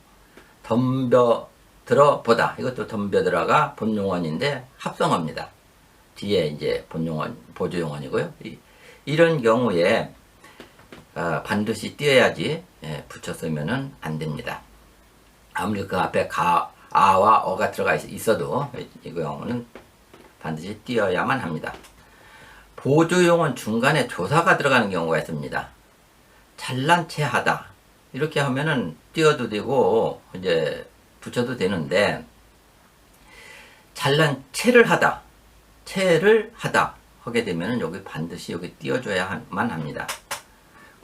덤벼 들어보다 이것도 덤벼들어가 본용어인데 합성어입니다. 뒤에 이제 본용어 보조용어이고요. 이런 경우에 반드시 띄어야지 붙였으면 안 됩니다. 아무리 그 앞에 아와 어가 들어가 있어도 이 경우는 반드시 띄어야만 합니다. 보조용어는 중간에 조사가 들어가는 경우가 있습니다. 잘난 체 하다 이렇게 하면은 띄어도 되고 이제 붙여도 되는데, 잘난 체를 하다 하게 되면은 여기 반드시 여기 띄워줘야만 합니다.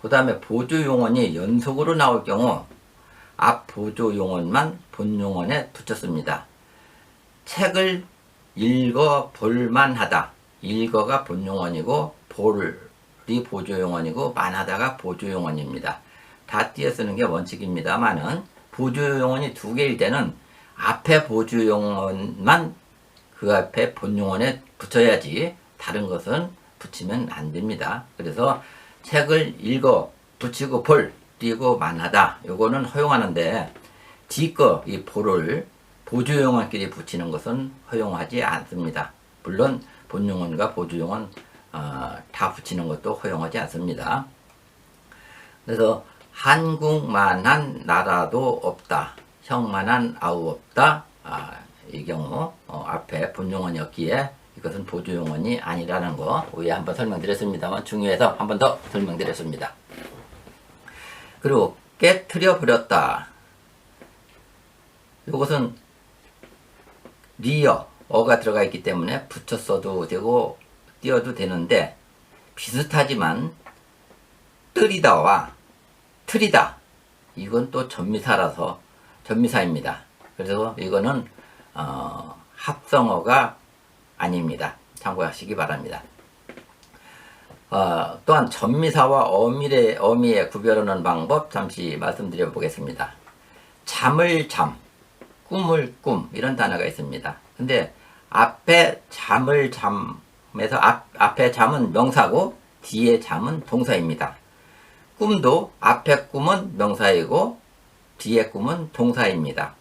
그 다음에 보조용어니 연속으로 나올 경우 앞 보조용어만 본용어에 붙였습니다. 책을 읽어 볼만 하다. 읽어가 본용어이고 볼이 보조용어이고 만하다가 보조용어입니다. 다 띄어 쓰는 게 원칙입니다만은 보조용어이 두 개일 때는 앞에 보조용어만 그 앞에 본용어에 붙여야지 다른 것은 붙이면 안 됩니다. 그래서 책을 읽어 붙이고 볼 띄고 만하다 요거는 허용하는데 뒤거 이 볼을 보조용어끼리 붙이는 것은 허용하지 않습니다. 물론 본용어과 보조용어는 다 붙이는 것도 허용하지 않습니다. 그래서 한국만한 나라도 없다. 형만한 아우 없다. 이 경우 앞에 본용어였기에 이것은 보조용어이 아니라는 거 위에 한번 설명드렸습니다만 중요해서 한 번 더 설명드렸습니다. 그리고 깨트려 버렸다. 이것은 리어 어가 들어가 있기 때문에 붙였어도 되고 띄어도 되는데 비슷하지만 뜨리다와 틀이다 이건 또 전미사입니다. 그래서 이거는 합성어가 아닙니다. 참고하시기 바랍니다. 또한 전미사와 어미의 구별하는 방법 잠시 말씀드려 보겠습니다. 잠을 잠, 꿈을 꿈 이런 단어가 있습니다. 근데 앞에 잠을 잠에서 앞에 잠은 명사고 뒤에 잠은 동사입니다. 꿈도 앞에 꿈은 명사이고 뒤에 꿈은 동사입니다.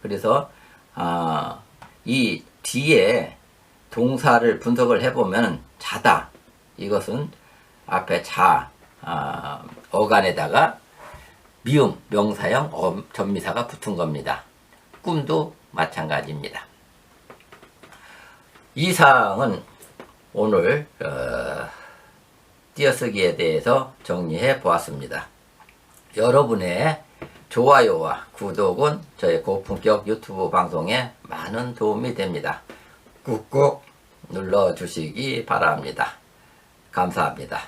그래서 이 뒤에 동사를 분석을 해보면 자다 이것은 앞에 어간에다가 미음 명사형 전미사가 붙은 겁니다. 꿈도 마찬가지입니다. 이 사항은 오늘 띄어쓰기에 대해서 정리해 보았습니다. 여러분의 좋아요와 구독은 저희 고품격 유튜브 방송에 많은 도움이 됩니다. 꾹꾹 눌러주시기 바랍니다. 감사합니다.